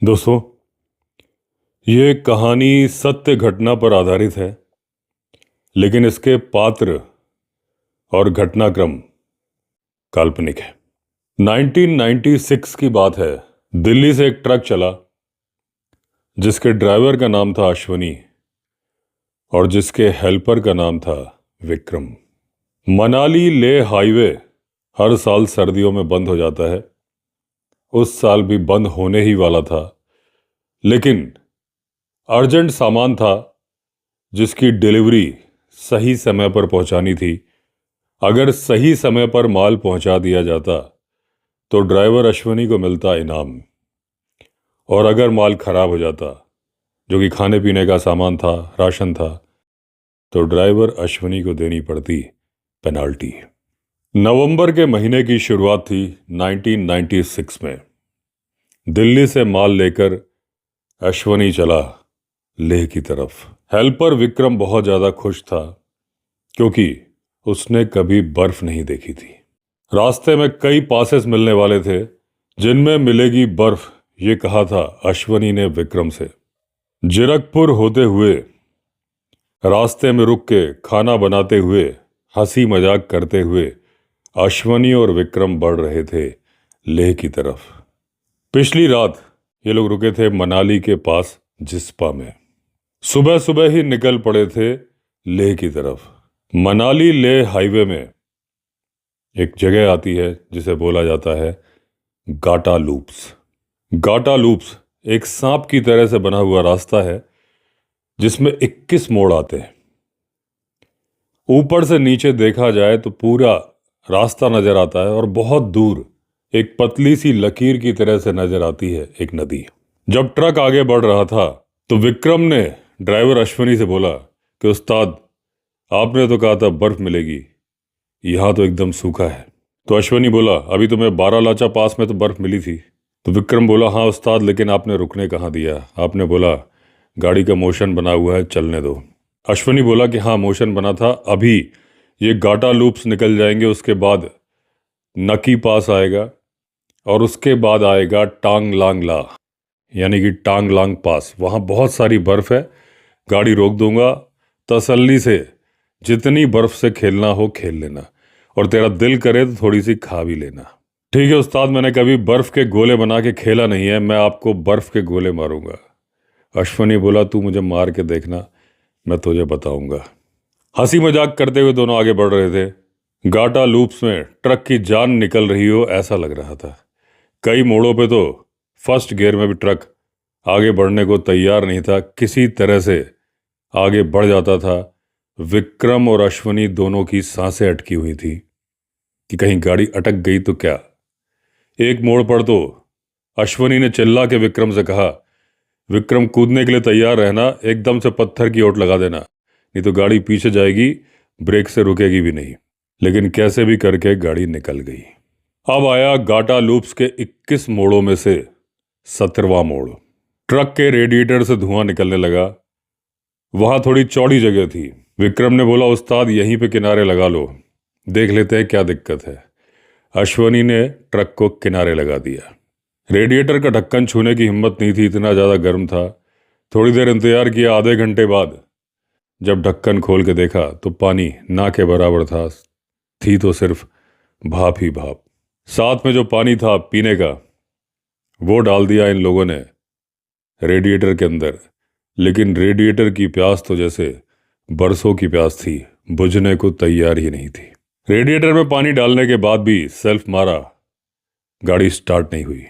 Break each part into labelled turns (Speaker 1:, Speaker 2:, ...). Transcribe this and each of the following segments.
Speaker 1: दोस्तों, ये कहानी सत्य घटना पर आधारित है, लेकिन इसके पात्र और घटनाक्रम काल्पनिक है। 1996 की बात है। दिल्ली से एक ट्रक चला जिसके ड्राइवर का नाम था अश्वनी और जिसके हेल्पर का नाम था विक्रम। मनाली लेह हाईवे हर साल सर्दियों में बंद हो जाता है। उस साल भी बंद होने ही वाला था, लेकिन अर्जेंट सामान था जिसकी डिलीवरी सही समय पर पहुंचानी थी। अगर सही समय पर माल पहुंचा दिया जाता तो ड्राइवर अश्वनी को मिलता इनाम, और अगर माल खराब हो जाता, जो कि खाने पीने का सामान था, राशन था, तो ड्राइवर अश्वनी को देनी पड़ती पेनाल्टी। नवंबर के महीने की शुरुआत थी 1996 में। दिल्ली से माल लेकर अश्वनी चला लेह की तरफ। हेल्पर विक्रम बहुत ज़्यादा खुश था क्योंकि उसने कभी बर्फ नहीं देखी थी। रास्ते में कई पासेस मिलने वाले थे जिनमें मिलेगी बर्फ, ये कहा था अश्वनी ने विक्रम से। जीरकपुर होते हुए रास्ते में रुक के खाना बनाते हुए, हंसी मजाक करते हुए अश्वनी और विक्रम बढ़ रहे थे लेह की तरफ। पिछली रात ये लोग रुके थे मनाली के पास जिस्पा में। सुबह सुबह ही निकल पड़े थे लेह की तरफ। मनाली लेह हाईवे में एक जगह आती है जिसे बोला जाता है गाटा लूप्स। गाटा लूप्स एक सांप की तरह से बना हुआ रास्ता है जिसमें 21 मोड़ आते हैं। ऊपर से नीचे देखा जाए तो पूरा रास्ता नजर आता है और बहुत दूर एक पतली सी लकीर की तरह से नजर आती है एक नदी। जब ट्रक आगे बढ़ रहा था तो विक्रम ने ड्राइवर अश्वनी से बोला कि उस्ताद, आपने तो कहा था बर्फ मिलेगी, यहाँ तो एकदम सूखा है। तो अश्वनी बोला, अभी तो मैं बारालाचा पास में तो बर्फ मिली थी। तो विक्रम बोला, हाँ उस्ताद, लेकिन आपने रुकने कहाँ दिया? आपने बोला गाड़ी का मोशन बना हुआ है, चलने दो। अश्वनी बोला कि हाँ मोशन बना था, अभी ये गाटा लूप्स निकल जाएंगे, उसके बाद नकी पास आएगा और उसके बाद आएगा टांग लांग ला, यानी कि टांग लांग पास। वहाँ बहुत सारी बर्फ है, गाड़ी रोक दूंगा, तसल्ली से जितनी बर्फ से खेलना हो खेल लेना, और तेरा दिल करे तो थोड़ी सी खा भी लेना। ठीक है उस्ताद, मैंने कभी बर्फ के गोले बना के खेला नहीं है, मैं आपको बर्फ के गोले मारूंगा। अश्वनी बोला, तू मुझे मार के देखना, मैं तुझे बताऊंगा। हंसी मजाक करते हुए दोनों आगे बढ़ रहे थे। गाटा लूप्स में ट्रक की जान निकल रही हो ऐसा लग रहा था। कई मोड़ों पे तो फर्स्ट गियर में भी ट्रक आगे बढ़ने को तैयार नहीं था, किसी तरह से आगे बढ़ जाता था। विक्रम और अश्वनी दोनों की सांसें अटकी हुई थी कि कहीं गाड़ी अटक गई तो क्या। एक मोड़ पर तो अश्वनी ने चिल्ला के विक्रम से कहा, विक्रम कूदने के लिए तैयार रहना, एकदम से पत्थर की ओट लगा देना, नहीं तो गाड़ी पीछे जाएगी, ब्रेक से रुकेगी भी नहीं। लेकिन कैसे भी करके गाड़ी निकल गई। अब आया गाटा लूप्स के 21 मोड़ों में से 17वां मोड़। ट्रक के रेडिएटर से धुआं निकलने लगा। वहां थोड़ी चौड़ी जगह थी। विक्रम ने बोला, उस्ताद यहीं पे किनारे लगा लो, देख लेते हैं क्या दिक्कत है। अश्वनी ने ट्रक को किनारे लगा दिया। रेडिएटर का ढक्कन छूने की हिम्मत नहीं थी, इतना ज़्यादा गर्म था। थोड़ी देर इंतजार किया। आधे घंटे बाद जब ढक्कन खोल के देखा तो पानी ना के बराबर था, थी तो सिर्फ भाप ही भाप। साथ में जो पानी था पीने का, वो डाल दिया इन लोगों ने रेडिएटर के अंदर। लेकिन रेडिएटर की प्यास तो जैसे बरसों की प्यास थी, बुझने को तैयार ही नहीं थी। रेडिएटर में पानी डालने के बाद भी सेल्फ मारा, गाड़ी स्टार्ट नहीं हुई।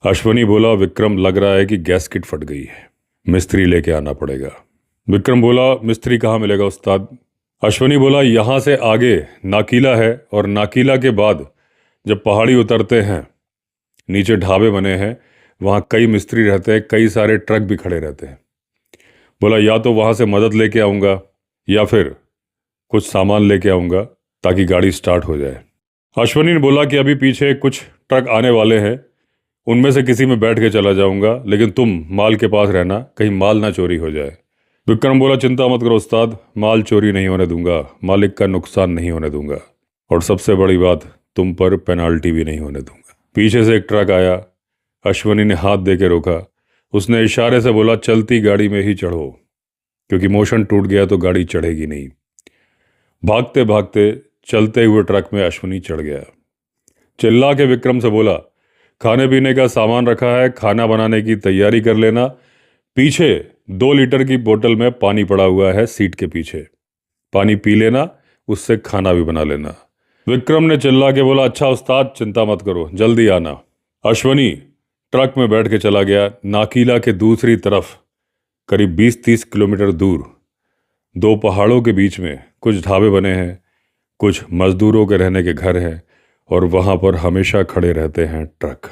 Speaker 1: अश्वनी बोला, विक्रम लग रहा है कि गैस्केट फट गई है, मिस्त्री लेके आना पड़ेगा। विक्रम बोला, मिस्त्री कहाँ मिलेगा उस्ताद? अश्वनी बोला, यहाँ से आगे नाकीला है, और नाकीला के बाद जब पहाड़ी उतरते हैं, नीचे ढाबे बने हैं, वहाँ कई मिस्त्री रहते हैं, कई सारे ट्रक भी खड़े रहते हैं। बोला, या तो वहाँ से मदद लेके आऊँगा या फिर कुछ सामान लेके आऊँगा ताकि गाड़ी स्टार्ट हो जाए। अश्वनी ने बोला कि अभी पीछे कुछ ट्रक आने वाले हैं, उनमें से किसी में बैठ के चला जाऊँगा, लेकिन तुम माल के पास रहना, कहीं माल ना चोरी हो जाए। विक्रम बोला, चिंता मत करो उस्ताद, माल चोरी नहीं होने दूंगा, मालिक का नुकसान नहीं होने दूंगा, और सबसे बड़ी बात, तुम पर पेनाल्टी भी नहीं होने दूंगा। पीछे से एक ट्रक आया। अश्वनी ने हाथ दे के रोका। उसने इशारे से बोला, चलती गाड़ी में ही चढ़ो, क्योंकि मोशन टूट गया तो गाड़ी चढ़ेगी नहीं। भागते भागते चलते हुए ट्रक में अश्वनी चढ़ गया। चिल्ला के विक्रम से बोला, खाने पीने का सामान रखा है, खाना बनाने की तैयारी कर लेना। पीछे 2 लीटर की बोतल में पानी पड़ा हुआ है सीट के पीछे, पानी पी लेना, उससे खाना भी बना लेना। विक्रम ने चिल्ला के बोला, अच्छा उस्ताद, चिंता मत करो, जल्दी आना। अश्वनी ट्रक में बैठ के चला गया। नाकीला के दूसरी तरफ करीब 20-30 किलोमीटर दूर 2 पहाड़ों के बीच में कुछ ढाबे बने हैं, कुछ मजदूरों के रहने के घर हैं, और वहां पर हमेशा खड़े रहते हैं ट्रक।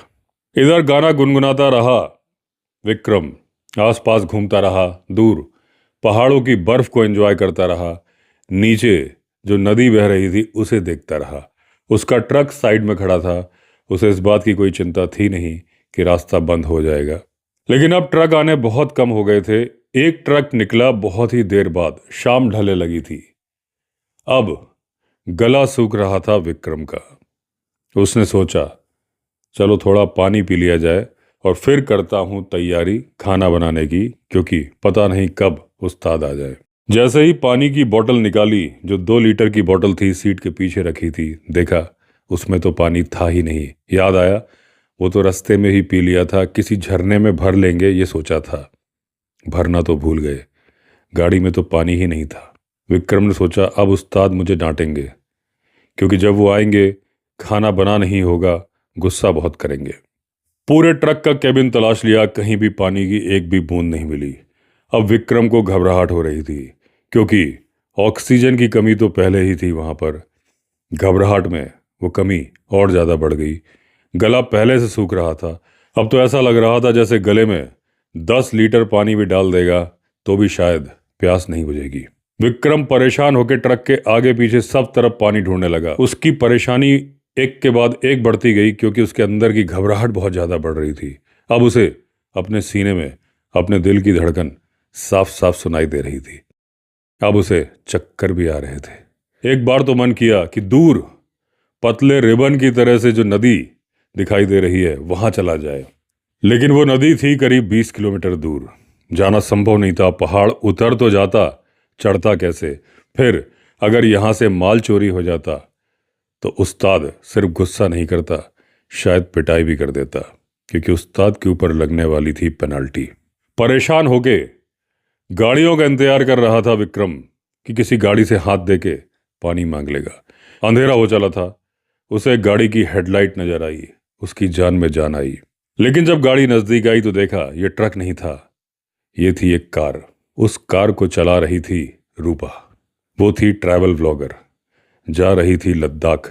Speaker 1: इधर गाना गुनगुनाता रहा विक्रम, आसपास घूमता रहा, दूर पहाड़ों की बर्फ को एंजॉय करता रहा, नीचे जो नदी बह रही थी उसे देखता रहा। उसका ट्रक साइड में खड़ा था, उसे इस बात की कोई चिंता थी नहीं कि रास्ता बंद हो जाएगा। लेकिन अब ट्रक आने बहुत कम हो गए थे। एक ट्रक निकला बहुत ही देर बाद, शाम ढलने लगी थी। अब गला सूख रहा था विक्रम का। उसने सोचा, चलो थोड़ा पानी पी लिया जाए और फिर करता हूं तैयारी खाना बनाने की, क्योंकि पता नहीं कब उस्ताद आ जाए। जैसे ही पानी की बोतल निकाली, जो 2 लीटर की बोतल थी सीट के पीछे रखी थी, देखा उसमें तो पानी था ही नहीं। याद आया, वो तो रास्ते में ही पी लिया था, किसी झरने में भर लेंगे ये सोचा था, भरना तो भूल गए। गाड़ी में तो पानी ही नहीं था। विक्रम ने सोचा, अब उस्ताद मुझे डांटेंगे, क्योंकि जब वो आएंगे खाना बना नहीं होगा, गुस्सा बहुत करेंगे। पूरे ट्रक का केबिन तलाश लिया, कहीं भी पानी की एक भी बूंद नहीं मिली। अब विक्रम को घबराहट हो रही थी, क्योंकि ऑक्सीजन की कमी तो पहले ही थी वहां पर। घबराहट में वो कमी और ज़्यादा बढ़ गई। गला पहले से सूख रहा था, अब तो ऐसा लग रहा था जैसे गले में 10 लीटर पानी भी डाल देगा तो भी शायद प्यास नहीं बुझेगी। विक्रम परेशान होकर ट्रक के आगे पीछे सब तरफ पानी ढूंढने लगा। उसकी परेशानी एक के बाद एक बढ़ती गई, क्योंकि उसके अंदर की घबराहट बहुत ज़्यादा बढ़ रही थी। अब उसे अपने सीने में अपने दिल की धड़कन साफ साफ सुनाई दे रही थी। अब उसे चक्कर भी आ रहे थे। एक बार तो मन किया कि दूर पतले रिबन की तरह से जो नदी दिखाई दे रही है वहां चला जाए, लेकिन वो नदी थी करीब 20 किलोमीटर दूर। जाना संभव नहीं था। पहाड़ उतर तो जाता, चढ़ता कैसे? फिर अगर यहां से माल चोरी हो जाता तो उस्ताद सिर्फ गुस्सा नहीं करता, शायद पिटाई भी कर देता, क्योंकि उस्ताद के ऊपर लगने वाली थी पेनल्टी। परेशान होके गाड़ियों का इंतजार कर रहा था विक्रम कि किसी गाड़ी से हाथ देके पानी मांग लेगा। अंधेरा हो चला था। उसे गाड़ी की हेडलाइट नजर आई, उसकी जान में जान आई। लेकिन जब गाड़ी नजदीक आई तो देखा ये ट्रक नहीं था, ये थी एक कार। उस कार को चला रही थी रूपा। वो थी ट्रैवल व्लॉगर, जा रही थी लद्दाख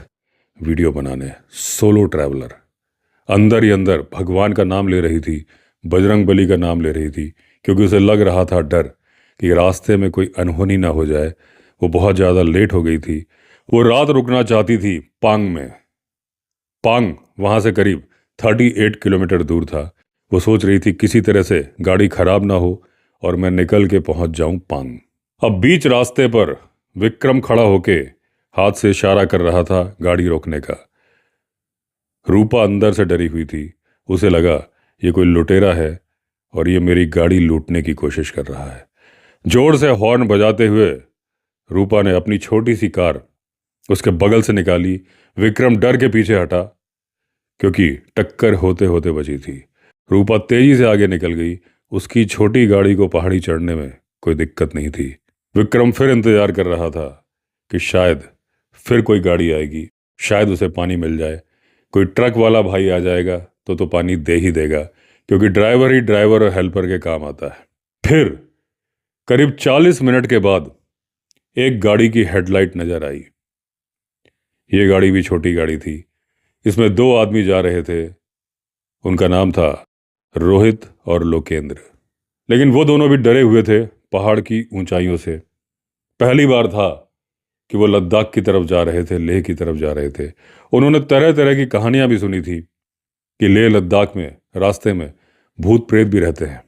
Speaker 1: वीडियो बनाने, सोलो ट्रैवलर। अंदर ही अंदर भगवान का नाम ले रही थी, बजरंग बली का नाम ले रही थी, क्योंकि उसे लग रहा था डर कि रास्ते में कोई अनहोनी ना हो जाए। वो बहुत ज़्यादा लेट हो गई थी। वो रात रुकना चाहती थी पांग में। पांग वहाँ से करीब 38 किलोमीटर दूर था। वो सोच रही थी किसी तरह से गाड़ी खराब ना हो और मैं निकल के पहुंच जाऊं पांग। अब बीच रास्ते पर विक्रम खड़ा होके हाथ से इशारा कर रहा था गाड़ी रोकने का। रूपा अंदर से डरी हुई थी। उसे लगा ये कोई लुटेरा है और ये मेरी गाड़ी लूटने की कोशिश कर रहा है। जोर से हॉर्न बजाते हुए रूपा ने अपनी छोटी सी कार उसके बगल से निकाली। विक्रम डर के पीछे हटा, क्योंकि टक्कर होते होते बची थी। रूपा तेजी से आगे निकल गई। उसकी छोटी गाड़ी को पहाड़ी चढ़ने में कोई दिक्कत नहीं थी। विक्रम फिर इंतजार कर रहा था कि शायद फिर कोई गाड़ी आएगी, शायद उसे पानी मिल जाए, कोई ट्रक वाला भाई आ जाएगा तो पानी दे ही देगा, क्योंकि ड्राइवर ही ड्राइवर और हेल्पर के काम आता है। फिर करीब 40 मिनट के बाद एक गाड़ी की हेडलाइट नजर आई। ये गाड़ी भी छोटी गाड़ी थी। इसमें 2 आदमी जा रहे थे। उनका नाम था रोहित और लोकेंद्र। लेकिन वो दोनों भी डरे हुए थे पहाड़ की ऊंचाइयों से। पहली बार था कि वो लद्दाख की तरफ जा रहे थे, लेह की तरफ जा रहे थे। उन्होंने तरह तरह की कहानियां भी सुनी थी कि लेह लद्दाख में रास्ते में भूत प्रेत भी रहते हैं।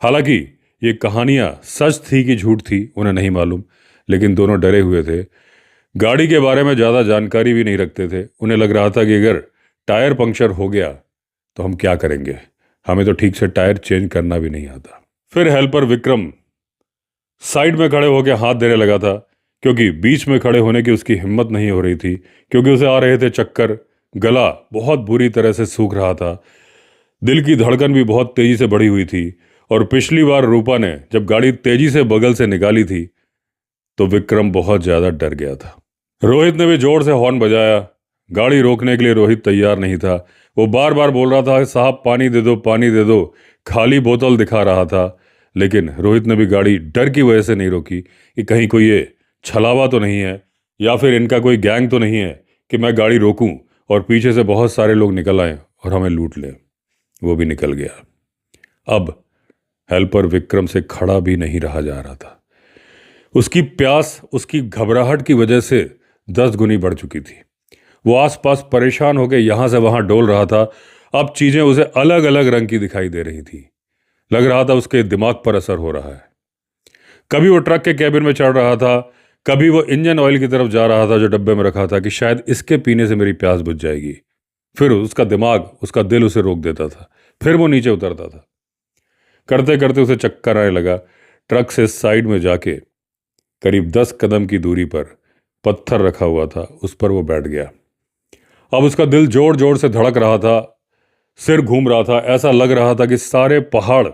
Speaker 1: हालांकि ये कहानियां सच थी कि झूठ थी उन्हें नहीं मालूम, लेकिन दोनों डरे हुए थे। गाड़ी के बारे में ज़्यादा जानकारी भी नहीं रखते थे। उन्हें लग रहा था कि अगर टायर पंक्चर हो गया तो हम क्या करेंगे, हमें तो ठीक से टायर चेंज करना भी नहीं आता। फिर हेल्पर विक्रम साइड में खड़े होकर हाथ देने लगा था, क्योंकि बीच में खड़े होने की उसकी हिम्मत नहीं हो रही थी, क्योंकि उसे आ रहे थे चक्कर, गला बहुत बुरी तरह से सूख रहा था, दिल की धड़कन भी बहुत तेजी से बढ़ी हुई थी। और पिछली बार रूपा ने जब गाड़ी तेजी से बगल से निकाली थी तो विक्रम बहुत ज्यादा डर गया था। रोहित ने भी जोर से हॉर्न बजाया। गाड़ी रोकने के लिए रोहित तैयार नहीं था। वो बार बार बोल रहा था, साहब पानी दे दो, पानी दे दो, खाली बोतल दिखा रहा था। लेकिन रोहित ने भी गाड़ी डर की वजह से नहीं रोकी कि कहीं कोई ये छलावा तो नहीं है या फिर इनका कोई गैंग तो नहीं है कि मैं गाड़ी रोकूं और पीछे से बहुत सारे लोग निकल आए और हमें लूट लें। वो भी निकल गया। अब हेल्पर विक्रम से खड़ा भी नहीं रहा जा रहा था। उसकी प्यास उसकी घबराहट की वजह से 10 गुनी बढ़ चुकी थी। वो आसपास परेशान होकर यहां से वहां डोल रहा था। अब चीजें उसे अलग अलग रंग की दिखाई दे रही थी। लग रहा था उसके दिमाग पर असर हो रहा है। कभी वो ट्रक के कैबिन में चढ़ रहा था, कभी वो इंजन ऑयल की तरफ जा रहा था जो डब्बे में रखा था कि शायद इसके पीने से मेरी प्यास बुझ जाएगी। फिर उसका दिमाग, उसका दिल उसे रोक देता था। फिर वो नीचे उतरता था। करते करते उसे चक्कर आने लगा। ट्रक से साइड में जाके करीब 10 कदम की दूरी पर पत्थर रखा हुआ था, उस पर वो बैठ गया। अब उसका दिल जोर जोर से धड़क रहा था, सिर घूम रहा था। ऐसा लग रहा था कि सारे पहाड़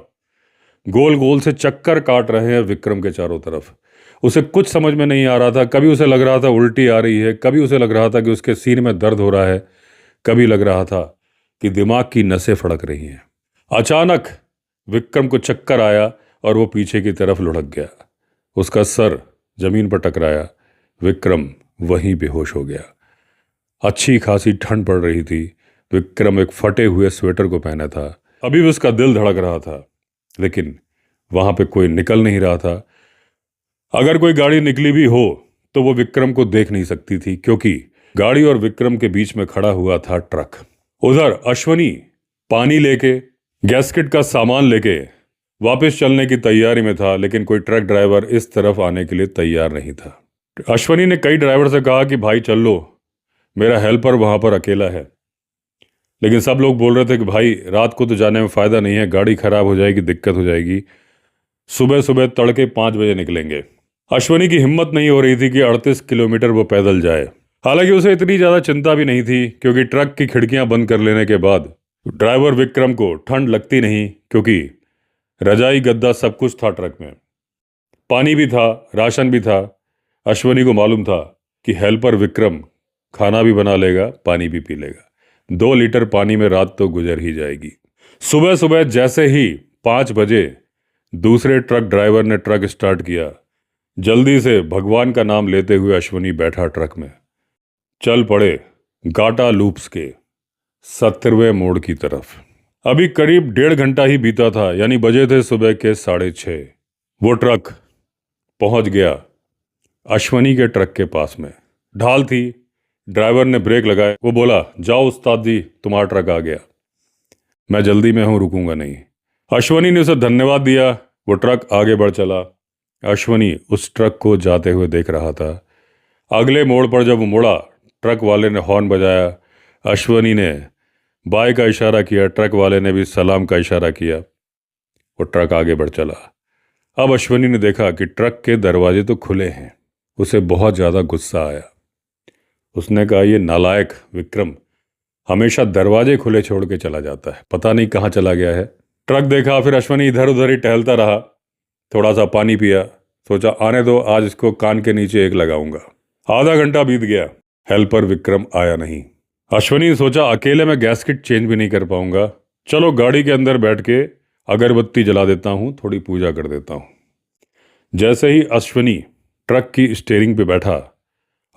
Speaker 1: गोल गोल से चक्कर काट रहे हैं विक्रम के चारों तरफ। उसे कुछ समझ में नहीं आ रहा था। कभी उसे लग रहा था उल्टी आ रही है, कभी उसे लग रहा था कि उसके सीने में दर्द हो रहा है, कभी लग रहा था कि दिमाग की नसें फड़क रही हैं। अचानक विक्रम को चक्कर आया और वो पीछे की तरफ लुढ़क गया। उसका सर जमीन पर टकराया। विक्रम वहीं बेहोश हो गया। अच्छी खासी ठंड पड़ रही थी। विक्रम एक फटे हुए स्वेटर को पहना था। अभी भी उसका दिल धड़क रहा था, लेकिन वहां पे कोई निकल नहीं रहा था। अगर कोई गाड़ी निकली भी हो तो वो विक्रम को देख नहीं सकती थी, क्योंकि गाड़ी और विक्रम के बीच में खड़ा हुआ था ट्रक। उधर अश्वनी पानी लेके, गैस्केट का सामान लेके वापस चलने की तैयारी में था, लेकिन कोई ट्रक ड्राइवर इस तरफ आने के लिए तैयार नहीं था। अश्वनी ने कई ड्राइवर से कहा कि भाई चल लो, मेरा हेल्पर वहां पर अकेला है। लेकिन सब लोग बोल रहे थे कि भाई रात को तो जाने में फायदा नहीं है, गाड़ी खराब हो जाएगी, दिक्कत हो जाएगी, सुबह सुबह तड़के 5 बजे निकलेंगे। अश्वनी की हिम्मत नहीं हो रही थी कि 38 किलोमीटर वो पैदल जाए। हालांकि उसे इतनी ज्यादा चिंता भी नहीं थी, क्योंकि ट्रक की खिड़कियां बंद कर लेने के बाद ड्राइवर विक्रम को ठंड लगती नहीं, क्योंकि रजाई गद्दा सब कुछ था ट्रक में। पानी भी था, राशन भी था। अश्वनी को मालूम था कि हेल्पर विक्रम खाना भी बना लेगा, पानी भी पी लेगा। 2 लीटर पानी में रात तो गुजर ही जाएगी। सुबह सुबह जैसे ही 5 बजे दूसरे ट्रक ड्राइवर ने ट्रक स्टार्ट किया, जल्दी से भगवान का नाम लेते हुए अश्वनी बैठा ट्रक में। चल पड़े गाटा लूप्स के 70वें मोड़ की तरफ। अभी करीब 1.5 घंटा ही बीता था, यानी बजे थे सुबह के 6:30। वो ट्रक पहुंच गया अश्वनी के ट्रक के पास में। ढाल थी, ड्राइवर ने ब्रेक लगाए। वो बोला, जाओ उस्ताद जी, तुम्हारा ट्रक आ गया, मैं जल्दी में हूं, रुकूंगा नहीं। अश्वनी ने उसे धन्यवाद दिया। वो ट्रक आगे बढ़ चला। अश्वनी उस ट्रक को जाते हुए देख रहा था। अगले मोड़ पर जब वो मुड़ा, ट्रक वाले ने हॉर्न बजाया। अश्वनी ने बाय का इशारा किया, ट्रक वाले ने भी सलाम का इशारा किया। वो ट्रक आगे बढ़ चला। अब अश्वनी ने देखा कि ट्रक के दरवाजे तो खुले हैं। उसे बहुत ज़्यादा गुस्सा आया। उसने कहा, ये नालायक विक्रम हमेशा दरवाजे खुले छोड़ के चला जाता है, पता नहीं कहाँ चला गया है। ट्रक देखा, फिर अश्वनी इधर उधर ही टहलता रहा। थोड़ा सा पानी पिया, सोचा आने दो, आज इसको कान के नीचे एक लगाऊंगा। आधा घंटा बीत गया, हेल्पर विक्रम आया नहीं। अश्वनी ने सोचा अकेले में गैस्केट चेंज भी नहीं कर पाऊंगा, चलो गाड़ी के अंदर बैठ के अगरबत्ती जला देता हूं, थोड़ी पूजा कर देता हूं। जैसे ही अश्वनी ट्रक की स्टीयरिंग पे बैठा,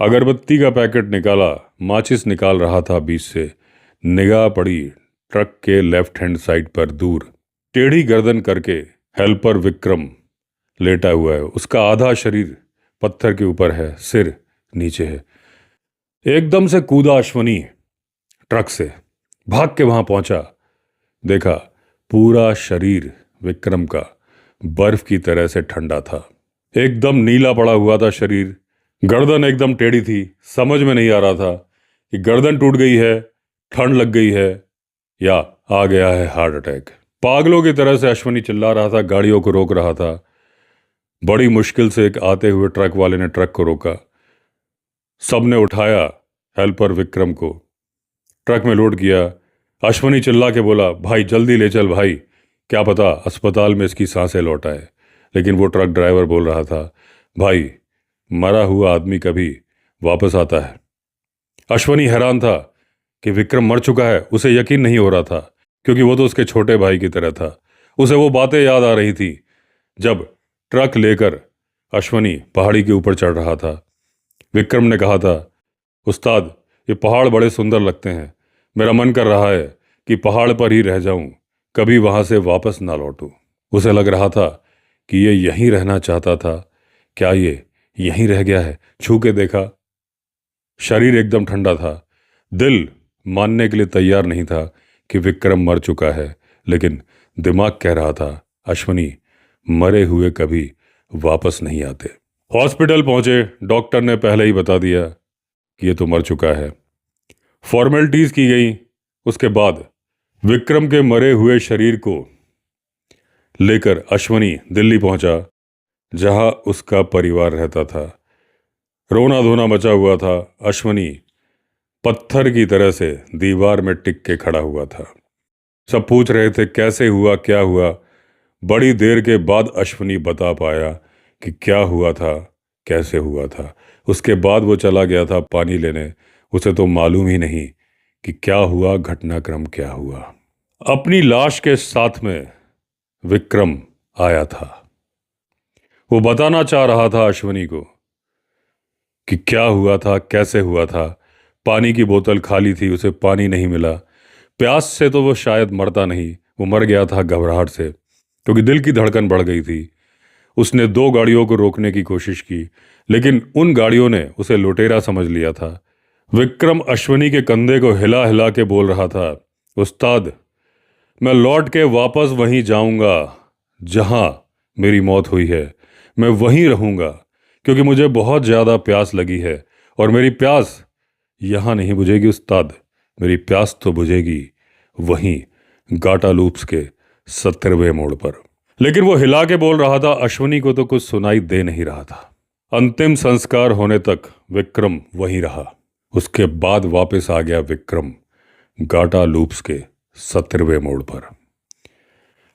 Speaker 1: अगरबत्ती का पैकेट निकाला, माचिस निकाल रहा था बीच से, निगाह पड़ी ट्रक के लेफ्ट हैंड साइड पर दूर, टेढ़ी गर्दन करके हेल्पर विक्रम लेटा हुआ है। उसका आधा शरीर पत्थर के ऊपर है, सिर नीचे है। एकदम से कूदा अश्वनी ट्रक से, भाग के वहां पहुंचा। देखा पूरा शरीर विक्रम का बर्फ की तरह से ठंडा था, एकदम नीला पड़ा हुआ था शरीर। गर्दन एकदम टेढ़ी थी। समझ में नहीं आ रहा था कि गर्दन टूट गई है, ठंड लग गई है, या आ गया है हार्ट अटैक। पागलों की तरह से अश्वनी चिल्ला रहा था, गाड़ियों को रोक रहा था। बड़ी मुश्किल से एक आते हुए ट्रक वाले ने ट्रक को रोका। सबने उठाया हेल्पर विक्रम को, ट्रक में लोड किया। अश्वनी चिल्ला के बोला, भाई जल्दी ले चल भाई, क्या पता अस्पताल में इसकी सांसें लौट आए। लेकिन वो ट्रक ड्राइवर बोल रहा था, भाई मरा हुआ आदमी कभी वापस आता है। अश्वनी हैरान था कि विक्रम मर चुका है। उसे यकीन नहीं हो रहा था, क्योंकि वो तो उसके छोटे भाई की तरह था। उसे वो बातें याद आ रही थी जब ट्रक लेकर अश्वनी पहाड़ी के ऊपर चढ़ रहा था। विक्रम ने कहा था, उस्ताद ये पहाड़ बड़े सुंदर लगते हैं, मेरा मन कर रहा है कि पहाड़ पर ही रह जाऊं, कभी वहां से वापस ना लौटूं। उसे लग रहा था कि ये यहीं रहना चाहता था। क्या ये यहीं रह गया है? छू के देखा, शरीर एकदम ठंडा था। दिल मानने के लिए तैयार नहीं था कि विक्रम मर चुका है, लेकिन दिमाग कह रहा था, अश्वनी मरे हुए कभी वापस नहीं आते। हॉस्पिटल पहुंचे, डॉक्टर ने पहले ही बता दिया कि ये तो मर चुका है। फॉर्मेलिटीज की गई। उसके बाद विक्रम के मरे हुए शरीर को लेकर अश्वनी दिल्ली पहुंचा, जहां उसका परिवार रहता था। रोना धोना मचा हुआ था। अश्वनी पत्थर की तरह से दीवार में टिक के खड़ा हुआ था। सब पूछ रहे थे कैसे हुआ, क्या हुआ। बड़ी देर के बाद अश्वनी बता पाया कि क्या हुआ था, कैसे हुआ था। उसके बाद वो चला गया था पानी लेने। उसे तो मालूम ही नहीं कि क्या हुआ, घटनाक्रम क्या हुआ। अपनी लाश के साथ में विक्रम आया था। वो बताना चाह रहा था अश्वनी को कि क्या हुआ था, कैसे हुआ था। पानी की बोतल खाली थी, उसे पानी नहीं मिला। प्यास से तो वो शायद मरता नहीं, वो मर गया था घबराहट से, क्योंकि दिल की धड़कन बढ़ गई थी। उसने 2 गाड़ियों को रोकने की कोशिश की, लेकिन उन गाड़ियों ने उसे लुटेरा समझ लिया था। विक्रम अश्वनी के कंधे को हिला हिला के बोल रहा था, उस्ताद मैं लौट के वापस वहीं जाऊंगा जहां मेरी मौत हुई है। मैं वहीं रहूंगा, क्योंकि मुझे बहुत ज़्यादा प्यास लगी है, और मेरी प्यास यहाँ नहीं बुझेगी उस्ताद, मेरी प्यास तो बुझेगी वहीं गाटा लूप्स के 70वें मोड़ पर। लेकिन वो हिला के बोल रहा था, अश्वनी को तो कुछ सुनाई दे नहीं रहा था। अंतिम संस्कार होने तक विक्रम वहीं रहा। उसके बाद वापस आ गया विक्रम गाटा लूप्स के 70वें मोड़ पर।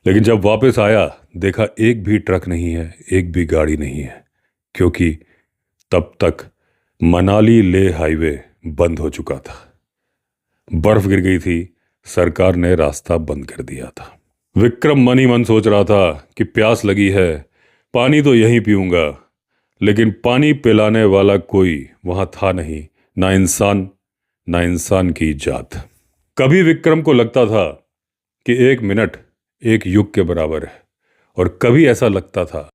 Speaker 1: लेकिन जब वापस आया, देखा एक भी ट्रक नहीं है, एक भी गाड़ी नहीं है, क्योंकि तब तक मनाली लेह हाईवे बंद हो चुका था। बर्फ गिर गई थी, सरकार ने रास्ता बंद कर दिया था। विक्रम मन ही मन सोच रहा था कि प्यास लगी है, पानी तो यहीं पीऊंगा, लेकिन पानी पिलाने वाला कोई वहां था नहीं, ना इंसान की जात। कभी विक्रम को लगता था कि 1 मिनट 1 युग के बराबर है, और कभी ऐसा लगता था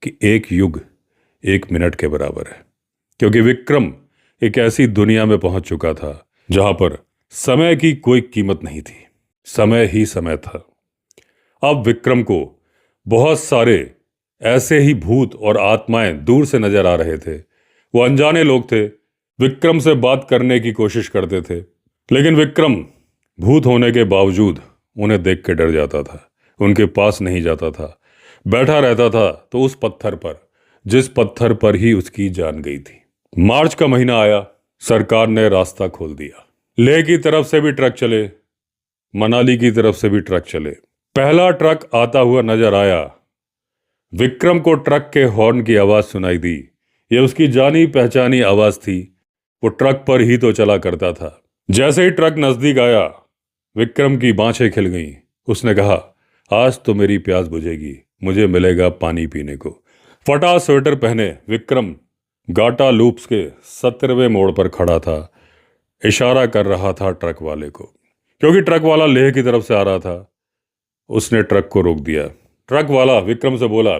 Speaker 1: कि 1 युग 1 मिनट के बराबर है, क्योंकि विक्रम एक ऐसी दुनिया में पहुंच चुका था जहां पर समय की कोई कीमत नहीं थी, समय ही समय था। अब विक्रम को बहुत सारे ऐसे ही भूत और आत्माएं दूर से नजर आ रहे थे। वो अनजाने लोग थे, विक्रम से बात करने की कोशिश करते थे, लेकिन विक्रम भूत होने के बावजूद उन्हें देख के डर जाता था, उनके पास नहीं जाता था। बैठा रहता था तो उस पत्थर पर, जिस पत्थर पर ही उसकी जान गई थी। मार्च का महीना आया, सरकार ने रास्ता खोल दिया। लेह की तरफ से भी ट्रक चले, मनाली की तरफ से भी ट्रक चले। पहला ट्रक आता हुआ नजर आया। विक्रम को ट्रक के हॉर्न की आवाज सुनाई दी। यह उसकी जानी पहचानी आवाज थी। वो ट्रक पर ही तो चला करता था। जैसे ही ट्रक नजदीक आया, विक्रम की बाँछें खिल गईं। उसने कहा, आज तो मेरी प्यास बुझेगी, मुझे मिलेगा पानी पीने को। फटा स्वेटर पहने विक्रम गाटा लूप्स के 70वें मोड़ पर खड़ा था। इशारा कर रहा था ट्रक वाले को, क्योंकि ट्रक वाला लेह की तरफ से आ रहा था। उसने ट्रक को रोक दिया। ट्रक वाला विक्रम से बोला,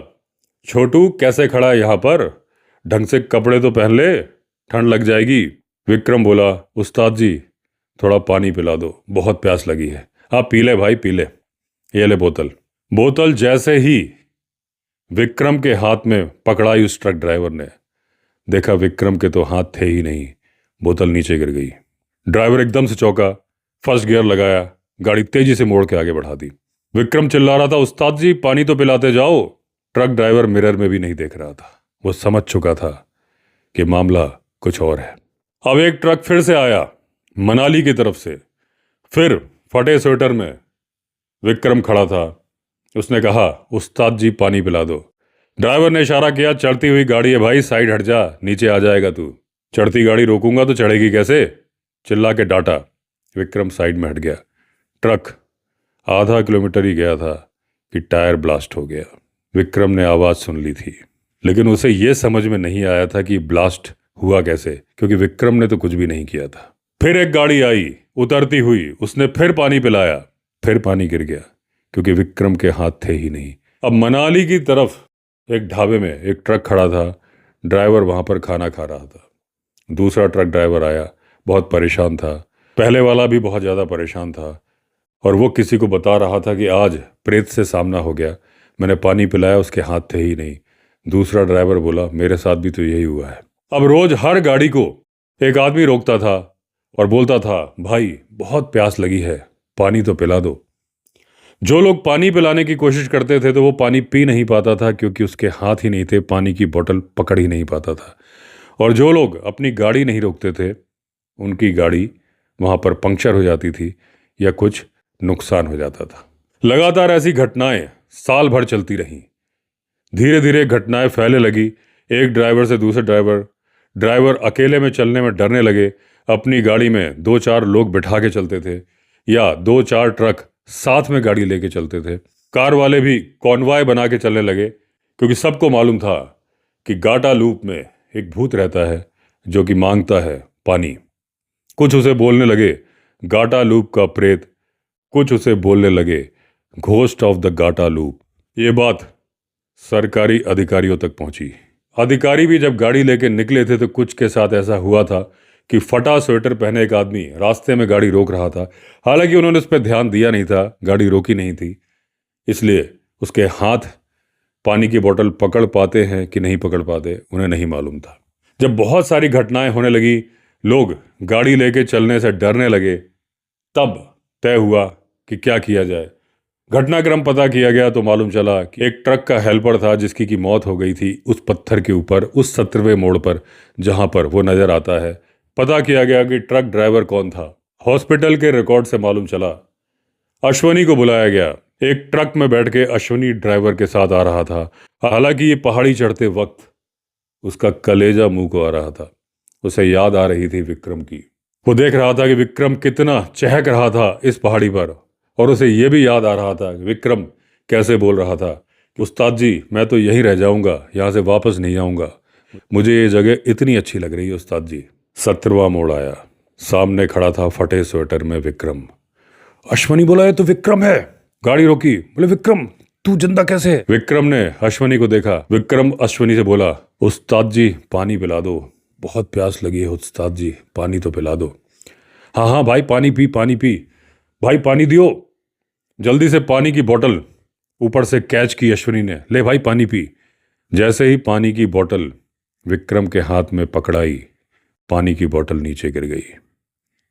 Speaker 1: छोटू कैसे खड़ा है यहाँ पर? ढंग से कपड़े तो पहन ले, ठंड लग जाएगी। विक्रम बोला, उस्ताद जी थोड़ा पानी पिला दो, बहुत प्यास लगी है। आप पी ले भाई, पी ले, ये ले बोतल। बोतल जैसे ही विक्रम के हाथ में पकड़ाई उस ट्रक ड्राइवर ने, देखा विक्रम के तो हाथ थे ही नहीं, बोतल नीचे गिर गई। ड्राइवर एकदम से चौंका, फर्स्ट गियर लगाया, गाड़ी तेजी से मोड़ के आगे बढ़ा दी। विक्रम चिल्ला रहा था, उस्ताद जी पानी तो पिलाते जाओ। ट्रक ड्राइवर मिरर में भी नहीं देख रहा था। वो समझ चुका था कि मामला कुछ और है। अब एक ट्रक फिर से आया मनाली की तरफ से। फिर फटे स्वेटर में विक्रम खड़ा था। उसने कहा, उस्ताद जी पानी पिला दो। ड्राइवर ने इशारा किया, चढ़ती हुई गाड़ी है भाई, साइड हट जा, नीचे आ जाएगा तू। चढ़ती गाड़ी रोकूंगा तो चढ़ेगी कैसे? चिल्ला के डांटा। विक्रम साइड में हट गया। ट्रक आधा किलोमीटर ही गया था कि टायर ब्लास्ट हो गया। विक्रम ने आवाज़ सुन ली थी, लेकिन उसे यह समझ में नहीं आया था कि ब्लास्ट हुआ कैसे, क्योंकि विक्रम ने तो कुछ भी नहीं किया था। फिर एक गाड़ी आई उतरती हुई, उसने फिर पानी पिलाया। फिर पानी गिर गया क्योंकि विक्रम के हाथ थे ही नहीं। अब मनाली की तरफ एक ढाबे में एक ट्रक खड़ा था। ड्राइवर वहां पर खाना खा रहा था। दूसरा ट्रक ड्राइवर आया, बहुत परेशान था। पहले वाला भी बहुत ज़्यादा परेशान था और वो किसी को बता रहा था कि आज प्रेत से सामना हो गया, मैंने पानी पिलाया, उसके हाथ थे ही नहीं। दूसरा ड्राइवर बोला, मेरे साथ भी तो यही हुआ है। अब रोज हर गाड़ी को एक आदमी रोकता था और बोलता था, भाई बहुत प्यास लगी है, पानी तो पिला दो। जो लोग पानी पिलाने की कोशिश करते थे तो वो पानी पी नहीं पाता था, क्योंकि उसके हाथ ही नहीं थे, पानी की बोतल पकड़ ही नहीं पाता था। और जो लोग अपनी गाड़ी नहीं रोकते थे उनकी गाड़ी वहाँ पर पंक्चर हो जाती थी या कुछ नुकसान हो जाता था। लगातार ऐसी घटनाएं साल भर चलती रहीं। धीरे धीरे घटनाएं फैलने लगी। एक ड्राइवर से दूसरे ड्राइवर अकेले में चलने में डरने लगे। अपनी गाड़ी में 2-4 लोग बिठा के चलते थे या 2-4 ट्रक साथ में गाड़ी लेके चलते थे। कार वाले भी कॉन्वॉय बना के चलने लगे, क्योंकि सबको मालूम था कि गाटा लूप में एक भूत रहता है जो कि मांगता है पानी। कुछ उसे बोलने लगे गाटा लूप का प्रेत, कुछ उसे बोलने लगे ghost of the Gata loop. ये बात सरकारी अधिकारियों तक पहुंची। अधिकारी भी जब गाड़ी लेके निकले थे तो कुछ के साथ ऐसा हुआ था कि फटा स्वेटर पहने एक आदमी रास्ते में गाड़ी रोक रहा था। हालांकि उन्होंने उस पर ध्यान दिया नहीं था, गाड़ी रोकी नहीं थी, इसलिए उसके हाथ पानी की बोतल पकड़ पाते हैं कि नहीं पकड़ पाते उन्हें नहीं मालूम था। जब बहुत सारी घटनाएं होने लगी, लोग गाड़ी लेके चलने से डरने लगे, तब तय हुआ कि क्या किया जाए। घटनाक्रम पता किया गया तो मालूम चला कि एक ट्रक का हेल्पर था जिसकी की मौत हो गई थी उस पत्थर के ऊपर, उस 17वें मोड़ पर जहां पर वो नजर आता है। पता किया गया कि ट्रक ड्राइवर कौन था। हॉस्पिटल के रिकॉर्ड से मालूम चला। अश्वनी को बुलाया गया। एक ट्रक में बैठ के अश्वनी ड्राइवर के साथ आ रहा था। हालांकि ये पहाड़ी चढ़ते वक्त उसका कलेजा मुंह को आ रहा था। उसे याद आ रही थी विक्रम की। वो देख रहा था कि विक्रम कितना चहक रहा था इस पहाड़ी पर, और उसे यह भी याद आ रहा था कि विक्रम कैसे बोल रहा था कि उस्ताद जी मैं तो यहीं रह जाऊंगा, यहाँ से वापस नहीं आऊंगा, मुझे ये जगह इतनी अच्छी लग रही है उस्ताद जी। 17वां मोड़ आया। सामने खड़ा था फटे स्वेटर में विक्रम। अश्वनी बोला, ये तो विक्रम है। गाड़ी रोकी, बोले विक्रम तू जिंदा कैसे है? विक्रम ने अश्वनी को देखा। विक्रम अश्वनी से बोला, उस्ताद जी पानी पिला दो, बहुत प्यास लगी है उस्ताद जी, पानी तो पिला दो। हाँ हाँ भाई पानी पी, पानी पी भाई, पानी दियो जल्दी से। पानी की बोतल ऊपर से कैच की अश्वनी ने, ले भाई पानी पी। जैसे ही पानी की बोतल विक्रम के हाथ में पकड़ाई, पानी की बोतल नीचे गिर गई।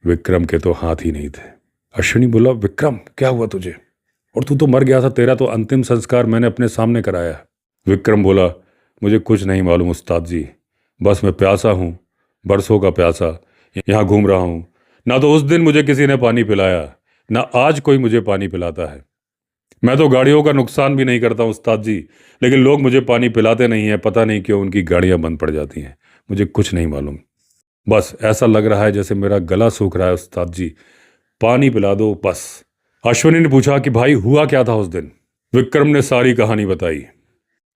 Speaker 1: विक्रम के तो हाथ ही नहीं थे। अश्वनी बोला, विक्रम क्या हुआ तुझे? और तू तो मर गया था, तेरा तो अंतिम संस्कार मैंने अपने सामने कराया। विक्रम बोला, मुझे कुछ नहीं मालूम उस्ताद जी, बस मैं प्यासा हूँ, बरसों का प्यासा, यहाँ घूम रहा हूँ। ना तो उस दिन मुझे किसी ने पानी पिलाया, ना आज कोई मुझे पानी पिलाता है। मैं तो गाड़ियों का नुकसान भी नहीं करता हूँ उस्ताद जी, लेकिन लोग मुझे पानी पिलाते नहीं हैं, पता नहीं क्यों उनकी गाड़ियाँ बंद पड़ जाती हैं। मुझे कुछ नहीं मालूम, बस ऐसा लग रहा है जैसे मेरा गला सूख रहा है उस्ताद जी, पानी पिला दो बस। अश्वनी ने पूछा कि भाई हुआ क्या था उस दिन? विक्रम ने सारी कहानी बताई।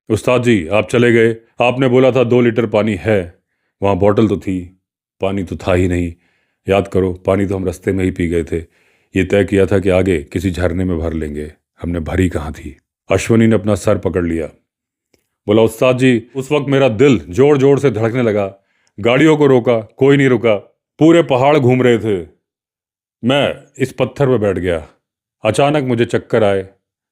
Speaker 1: उस्ताद जी आप चले गए, आपने बोला था 2 लीटर पानी है, वहाँ बोतल तो थी, पानी तो था ही नहीं। याद करो, पानी तो हम रास्ते में ही पी गए थे। ये तय किया था कि आगे किसी झरने में भर लेंगे, हमने भरी कहाँ थी। अश्वनी ने अपना सर पकड़ लिया। बोला, उस्ताद जी उस वक्त मेरा दिल जोर जोर से धड़कने लगा, गाड़ियों को रोका, कोई नहीं रुका, पूरे पहाड़ घूम रहे थे, मैं इस पत्थर पर बैठ गया, अचानक मुझे चक्कर आए,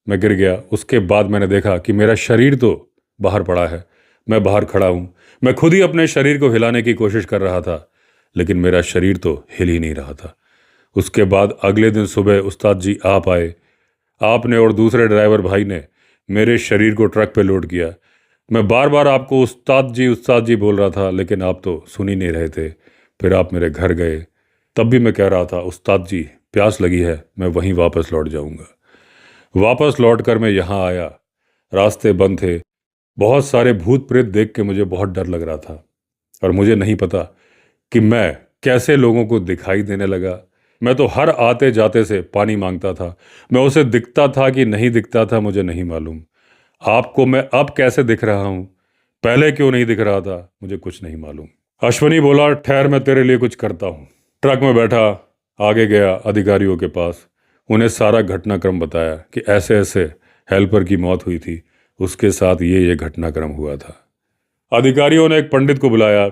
Speaker 1: मैं गिर गया। उसके बाद मैंने देखा कि मेरा शरीर तो बाहर पड़ा है, मैं बाहर खड़ा हूँ, मैं खुद ही अपने शरीर को हिलाने की कोशिश कर रहा था, लेकिन मेरा शरीर तो हिल ही नहीं रहा था। उसके बाद अगले दिन सुबह उस्ताद जी आप आए, आपने और दूसरे ड्राइवर भाई ने मेरे शरीर को ट्रक पे लोड किया। मैं बार बार आपको उस्ताद जी बोल रहा था, लेकिन आप तो सुन ही नहीं रहे थे। फिर आप मेरे घर गए, तब भी मैं कह रहा था उस्ताद जी प्यास लगी है, मैं वहीं वापस लौट जाऊंगा। वापस लौट कर मैं यहाँ आया, रास्ते बंद थे। बहुत सारे भूत प्रेत देख के मुझे बहुत डर लग रहा था और मुझे नहीं पता कि मैं कैसे लोगों को दिखाई देने लगा। मैं तो हर आते जाते से पानी मांगता था। मैं उसे दिखता था कि नहीं दिखता था मुझे नहीं मालूम। आपको मैं अब कैसे दिख रहा हूं, पहले क्यों नहीं दिख रहा था, मुझे कुछ नहीं मालूम। अश्वनी बोला, ठहर मैं तेरे लिए कुछ करता हूं। ट्रक में बैठा आगे गया अधिकारियों के पास, उन्हें सारा घटनाक्रम बताया कि ऐसे ऐसे हेल्पर की मौत हुई थी, उसके साथ ये घटनाक्रम हुआ था। अधिकारियों ने एक पंडित को बुलाया,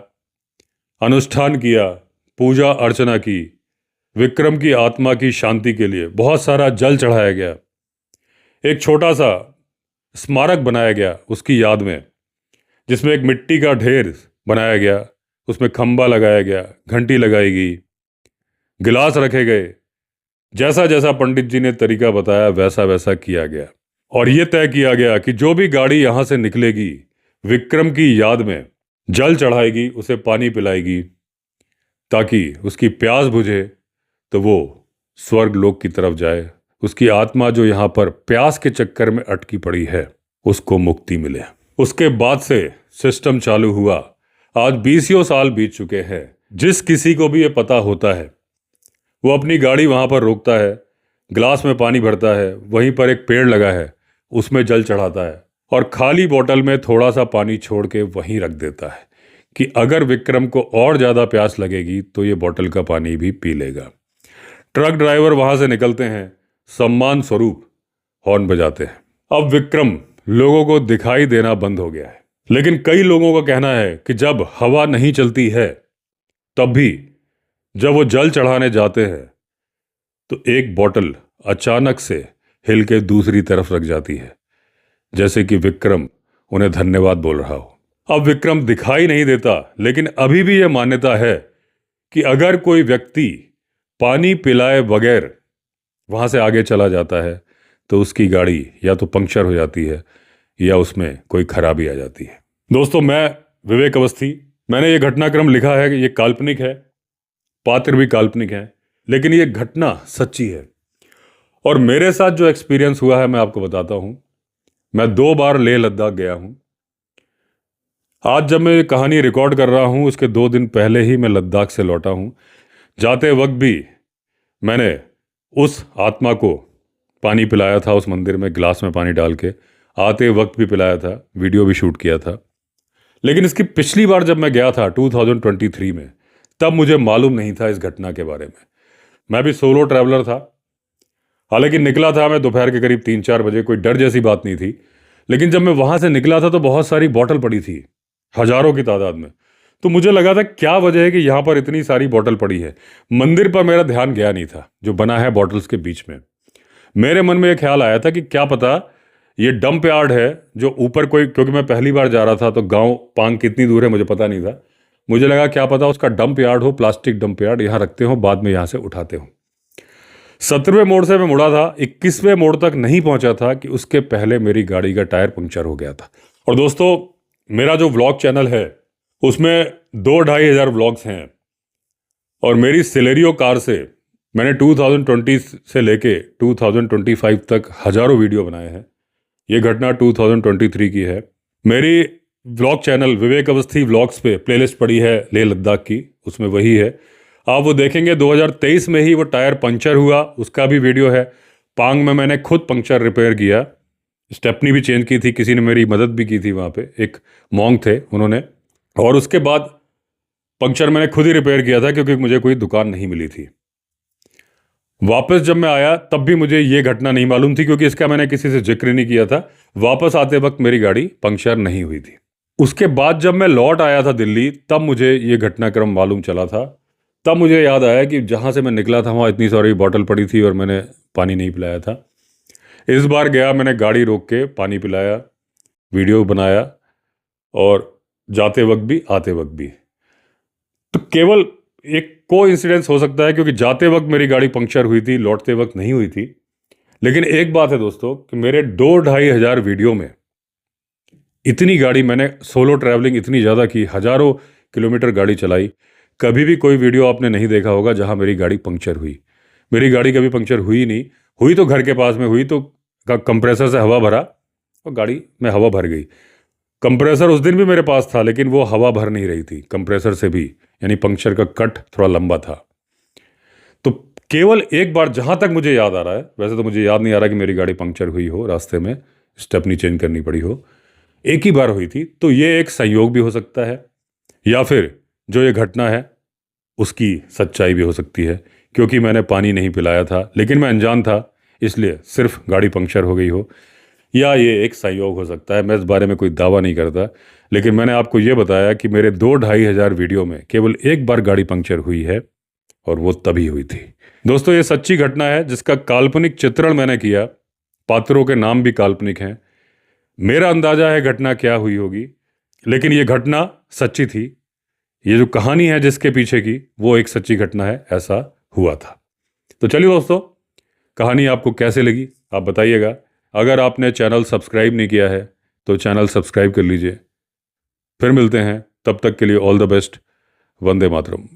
Speaker 1: अनुष्ठान किया, पूजा अर्चना की, विक्रम की आत्मा की शांति के लिए बहुत सारा जल चढ़ाया गया। एक छोटा सा स्मारक बनाया गया उसकी याद में, जिसमें एक मिट्टी का ढेर बनाया गया, उसमें खंबा लगाया गया, घंटी लगाई गई, गिलास रखे गए। जैसा जैसा पंडित जी ने तरीका बताया वैसा वैसा किया गया और यह तय किया गया कि जो भी गाड़ी यहां से निकलेगी विक्रम की याद में जल चढ़ाएगी, उसे पानी पिलाएगी, ताकि उसकी प्यास बुझे तो वो स्वर्ग लोक की तरफ जाए, उसकी आत्मा जो यहाँ पर प्यास के चक्कर में अटकी पड़ी है उसको मुक्ति मिले। उसके बाद से सिस्टम चालू हुआ। आज 20 साल बीत चुके हैं। जिस किसी को भी ये पता होता है वो अपनी गाड़ी वहां पर रोकता है, ग्लास में पानी भरता है, वहीं पर एक पेड़ लगा है उसमें जल चढ़ाता है और खाली बोतल में थोड़ा सा पानी छोड़ के वहीं रख देता है कि अगर विक्रम को और ज़्यादा प्यास लगेगी तो ये बोतल का पानी भी पी लेगा। ट्रक ड्राइवर वहां से निकलते हैं, सम्मान स्वरूप हॉर्न बजाते हैं। अब विक्रम लोगों को दिखाई देना बंद हो गया है, लेकिन कई लोगों का कहना है कि जब हवा नहीं चलती है तब भी जब वो जल चढ़ाने जाते हैं तो एक बोतल अचानक से हिल के दूसरी तरफ रख जाती है, जैसे कि विक्रम उन्हें धन्यवाद बोल रहा हो। अब विक्रम दिखाई नहीं देता, लेकिन अभी भी यह मान्यता है कि अगर कोई व्यक्ति पानी पिलाए बगैर वहां से आगे चला जाता है तो उसकी गाड़ी या तो पंक्चर हो जाती है या उसमें कोई खराबी आ जाती है। दोस्तों, मैं विवेक अवस्थी, मैंने ये घटनाक्रम लिखा है कि ये काल्पनिक है, पात्र भी काल्पनिक है, लेकिन ये घटना सच्ची है। और मेरे साथ जो एक्सपीरियंस हुआ है मैं आपको बताता हूं। मैं 2 बार लेह लद्दाख गया हूं। आज जब मैं ये कहानी रिकॉर्ड कर रहा हूं उसके 2 दिन पहले ही मैं लद्दाख से लौटा हूं। जाते वक्त भी मैंने उस आत्मा को पानी पिलाया था, उस मंदिर में ग्लास में पानी डाल के, आते वक्त भी पिलाया था, वीडियो भी शूट किया था। लेकिन इसकी पिछली बार जब मैं गया था 2023 में, तब मुझे मालूम नहीं था इस घटना के बारे में। मैं भी सोलो ट्रैवलर था, हालांकि निकला था मैं दोपहर के करीब 3-4 बजे, कोई डर जैसी बात नहीं थी। लेकिन जब मैं वहां से निकला था तो बहुत सारी बॉटल पड़ी थी, हजारों की तादाद में। तो मुझे लगा था क्या वजह है कि यहाँ पर इतनी सारी बॉटल पड़ी है। मंदिर पर मेरा ध्यान गया नहीं था जो बना है बॉटल्स के बीच में। मेरे मन में यह ख्याल आया था कि क्या पता ये डंप यार्ड है जो ऊपर कोई, क्योंकि मैं पहली बार जा रहा था तो गांव पांग कितनी दूर है मुझे पता नहीं था। मुझे लगा क्या पता उसका डंप यार्ड हो, प्लास्टिक डंप यार्ड, यहाँ रखते हो, बाद में यहाँ से उठाते हो। 17वें मोड़ से मैं मुड़ा था, 21वें मोड़ तक नहीं पहुंचा था कि उसके पहले मेरी गाड़ी का टायर पंक्चर हो गया था। और दोस्तों, मेरा जो व्लॉग चैनल है उसमें 2-2.5 हज़ार व्लॉग्स हैं और मेरी सिलेरियो कार से मैंने 2020 से लेके 2025 तक हजारों वीडियो बनाए हैं। ये घटना 2023 की है। मेरी व्लॉग चैनल विवेक अवस्थी व्लॉग्स पे प्लेलिस्ट पड़ी है लेह लद्दाख की, उसमें वही है, आप वो देखेंगे। 2023 में ही वो टायर पंक्चर हुआ, उसका भी वीडियो है। पांग में मैंने खुद पंक्चर रिपेयर किया, स्टेपनी भी चेंज की थी, किसी ने मेरी मदद भी की थी वहाँ पे, एक मॉन्ग थे उन्होंने। और उसके बाद पंक्चर मैंने खुद ही रिपेयर किया था क्योंकि मुझे कोई दुकान नहीं मिली थी। वापस जब मैं आया तब भी मुझे ये घटना नहीं मालूम थी क्योंकि इसका मैंने किसी से जिक्र नहीं किया था। वापस आते वक्त मेरी गाड़ी पंक्चर नहीं हुई थी। उसके बाद जब मैं लौट आया था दिल्ली तब मुझे ये घटनाक्रम मालूम चला था। तब मुझे याद आया कि जहाँ से मैं निकला था वहाँ इतनी सारी बॉटल पड़ी थी और मैंने पानी नहीं पिलाया था। इस बार गया, मैंने गाड़ी रोक के पानी पिलाया, वीडियो बनाया, और जाते वक्त भी आते वक्त भी। तो केवल एक कोइंसिडेंस हो सकता है क्योंकि जाते वक्त मेरी गाड़ी पंक्चर हुई थी, लौटते वक्त नहीं हुई थी। लेकिन एक बात है दोस्तों कि मेरे 2-2.5 हज़ार वीडियो में इतनी गाड़ी मैंने सोलो ट्रैवलिंग इतनी ज़्यादा की, हज़ारों किलोमीटर गाड़ी चलाई, कभी भी कोई वीडियो आपने नहीं देखा होगा जहां मेरी गाड़ी पंक्चर हुई। मेरी गाड़ी कभी पंक्चर हुई नहीं, हुई तो घर के पास में हुई, तो कंप्रेसर से हवा भरा और गाड़ी में हवा भर गई। कंप्रेसर उस दिन भी मेरे पास था, लेकिन वो हवा भर नहीं रही थी कंप्रेसर से भी, यानी पंक्चर का कट थोड़ा लंबा था। तो केवल एक बार, जहां तक मुझे याद आ रहा है, वैसे तो मुझे याद नहीं आ रहा कि मेरी गाड़ी पंक्चर हुई हो, रास्ते में स्टेपनी चेंज करनी पड़ी हो, एक ही बार हुई थी। तो ये एक संयोग भी हो सकता है, या फिर जो ये घटना है उसकी सच्चाई भी हो सकती है, क्योंकि मैंने पानी नहीं पिलाया था, लेकिन मैं अनजान था, इसलिए सिर्फ गाड़ी पंक्चर हो गई हो। या ये एक संयोग हो सकता है, मैं इस बारे में कोई दावा नहीं करता, लेकिन मैंने आपको ये बताया कि मेरे 2-2.5 हज़ार वीडियो में केवल एक बार गाड़ी पंक्चर हुई है, और वो तभी हुई थी। दोस्तों, ये सच्ची घटना है जिसका काल्पनिक चित्रण मैंने किया, पात्रों के नाम भी काल्पनिक हैं। मेरा अंदाजा है घटना क्या हुई होगी, लेकिन ये घटना सच्ची थी। ये जो कहानी है जिसके पीछे की, वो एक सच्ची घटना है, ऐसा हुआ था। तो चलिए दोस्तों, कहानी आपको कैसे लगी आप बताइएगा। अगर आपने चैनल सब्सक्राइब नहीं किया है तो चैनल सब्सक्राइब कर लीजिए। फिर मिलते हैं, तब तक के लिए all the best. Vande Mataram.